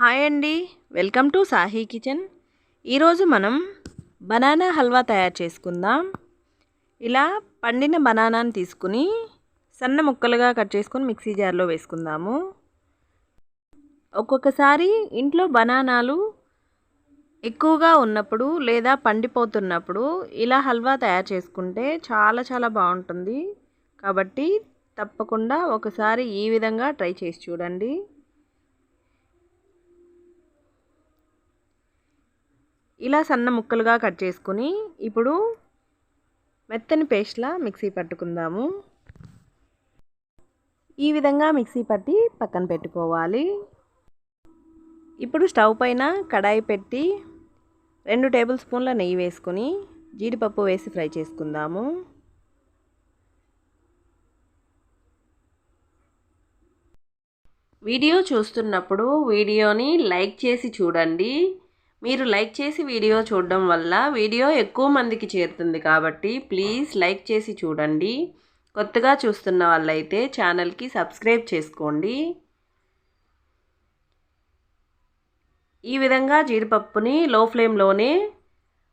Hi అండి, welcome to Sahi kitchen. ఈరోజు మనం బనానా హల్వా తయారు చేసుకుందాం. ఇలా పండిన బనానాని తీసుకుని సన్న ముక్కలుగా కట్ చేసుకొని మిక్సీ జార్లో వేసుకుందాము. ఒక్కొక్కసారి ఇంట్లో బనానాలు ఎక్కువగా ఉన్నప్పుడు లేదా పండిపోతున్నప్పుడు ఇలా హల్వా తయారు చేసుకుంటే చాలా బాగుంటుంది. కాబట్టి తప్పకుండా ఒకసారి ఈ విధంగా ట్రై చేసి చూడండి. ఇలా సన్న ముక్కలుగా కట్ చేసుకుని ఇప్పుడు మెత్తని పేస్ట్లా మిక్సీ పట్టుకుందాము. ఈ విధంగా మిక్సీ పట్టి పక్కన పెట్టుకోవాలి. ఇప్పుడు స్టవ్ పైన కడాయి పెట్టి 2 టేబుల్ స్పూన్ల నెయ్యి వేసుకొని జీడిపప్పు వేసి ఫ్రై చేసుకుందాము. వీడియో చూస్తున్నప్పుడు వీడియోని లైక్ చేసి చూడండి. మీరు లైక్ చేసి వీడియో చూడడం వల్ల వీడియో ఎక్కువ మందికి చేరుతుంది కాబట్టి ప్లీజ్ లైక్ చేసి చూడండి. కొత్తగా చూస్తున్న వాళ్ళైతే ఛానల్కి సబ్స్క్రైబ్ చేసుకోండి. ఈ విధంగా జీడిపప్పుని లో ఫ్లేమ్లోనే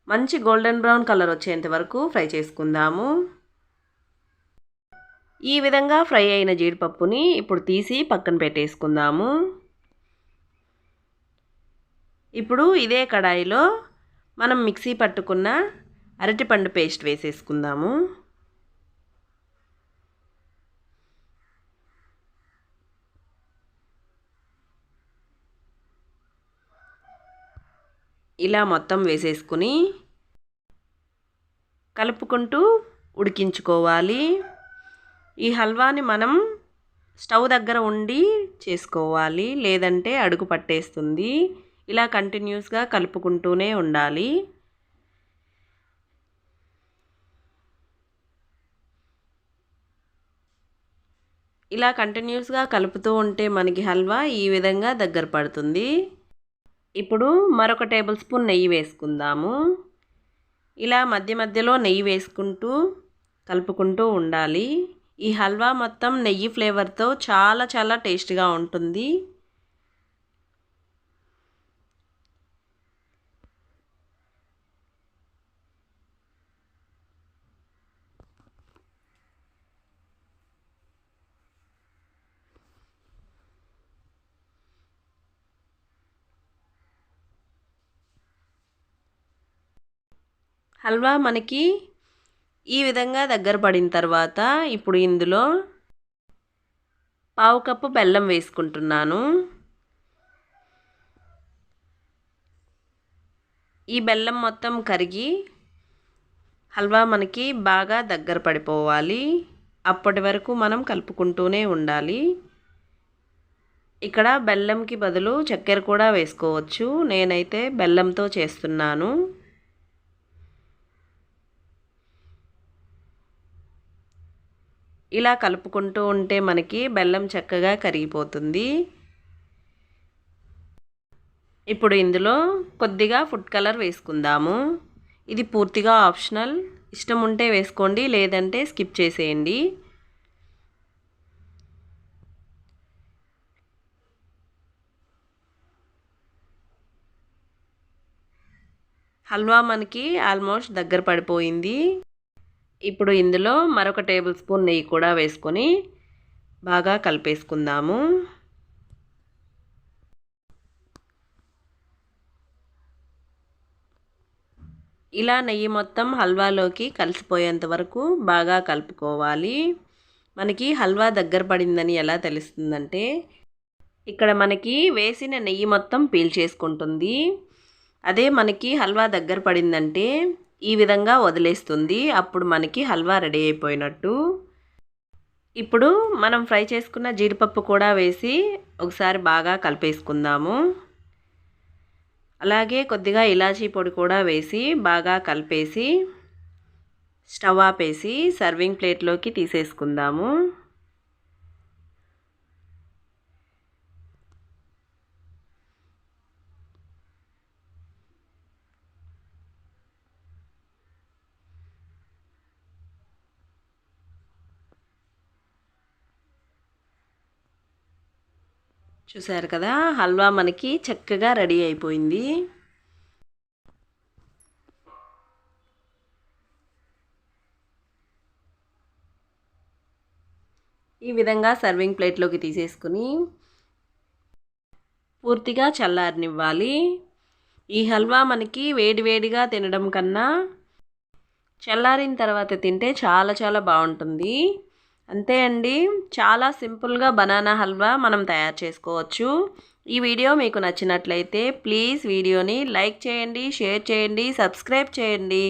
మంచి గోల్డెన్ బ్రౌన్ కలర్ వచ్చేంత వరకు ఫ్రై చేసుకుందాము. ఈ విధంగా ఫ్రై అయిన జీడిపప్పుని ఇప్పుడు తీసి పక్కన పెట్టేసుకుందాము. ఇప్పుడు ఇదే కడాయిలో మనం మిక్సీ పట్టుకున్న అరటిపండు పేస్ట్ వేసేసుకుందాము. ఇలా మొత్తం వేసేసుకుని కలుపుకుంటూ ఉడికించుకోవాలి. ఈ హల్వాని మనం స్టవ్ దగ్గర ఉండి చేసుకోవాలి, లేదంటే అడుగు పట్టేస్తుంది. ఇలా కంటిన్యూస్గా కలుపుకుంటూనే ఉండాలి. ఇలా కంటిన్యూస్గా కలుపుతూ ఉంటే మనకి హల్వా ఈ విధంగా దగ్గర పడుతుంది. ఇప్పుడు మరొక టేబుల్ స్పూన్ నెయ్యి వేసుకుందాము. ఇలా మధ్యలో నెయ్యి వేసుకుంటూ కలుపుకుంటూ ఉండాలి. ఈ హల్వా మొత్తం నెయ్యి ఫ్లేవర్తో చాలా టేస్ట్గా ఉంటుంది. హల్వా మనకి ఈ విధంగా దగ్గర పడిన తర్వాత ఇప్పుడు ఇందులో పావు కప్పు బెల్లం వేసుకుంటున్నాను. ఈ బెల్లం మొత్తం కరిగి హల్వా మనకి బాగా దగ్గర పడిపోవాలి. అప్పటి వరకు మనం కలుపుకుంటూనే ఉండాలి. ఇక్కడ బెల్లంకి బదులు చక్కెర కూడా వేసుకోవచ్చు. నేనైతే బెల్లంతో చేస్తున్నాను. ఇలా కలుపుకుంటూ ఉంటే మనకి బెల్లం చక్కగా కరిగిపోతుంది. ఇప్పుడు ఇందులో కొద్దిగా ఫుడ్ కలర్ వేసుకుందాము. ఇది పూర్తిగా ఆప్షనల్. ఇష్టం ఉంటే వేసుకోండి, లేదంటే స్కిప్ చేసేయండి. హల్వా మనకి ఆల్మోస్ట్ దగ్గర పడిపోయింది. ఇప్పుడు ఇందులో మరొక టేబుల్ స్పూన్ నెయ్యి కూడా వేసుకొని బాగా కలిపేసుకుందాము. ఇలా నెయ్యి మొత్తం హల్వాలోకి కలిసిపోయేంత వరకు బాగా కలుపుకోవాలి. మనకి హల్వా దగ్గర పడిందని ఎలా తెలుస్తుందంటే ఇక్కడ మనకి వేసిన నెయ్యి మొత్తం పీల్చేసుకుంటుంది. అదే మనకి హల్వా దగ్గర పడిందంటే ఈ విధంగా వదిలేస్తుంది. అప్పుడు మనకి హల్వా రెడీ అయిపోయినట్టు. ఇప్పుడు మనం ఫ్రై చేసుకున్న జీడిపప్పు కూడా వేసి ఒకసారి బాగా కలిపేసుకుందాము. అలాగే కొద్దిగా ఇలాచీ పొడి కూడా వేసి బాగా కలిపేసి స్టవ్ ఆపేసి సర్వింగ్ ప్లేట్లోకి తీసేసుకుందాము. చూసారు కదా, హల్వా మనకి చక్కగా రెడీ అయిపోయింది. ఈ విధంగా సర్వింగ్ ప్లేట్లోకి తీసేసుకుని పూర్తిగా చల్లారనివ్వాలి. ఈ హల్వా మనకి వేడివేడిగా తినడం కన్నా చల్లారిన తర్వాత తింటే చాలా చాలా బాగుంటుంది. అంతే అండి, చాలా సింపుల్గా బనానా హల్వా మనం తయారు చేసుకోవచ్చు. ఈ వీడియో మీకు నచ్చినట్లయితే ప్లీజ్ వీడియోని లైక్ చేయండి, షేర్ చేయండి, సబ్స్క్రైబ్ చేయండి.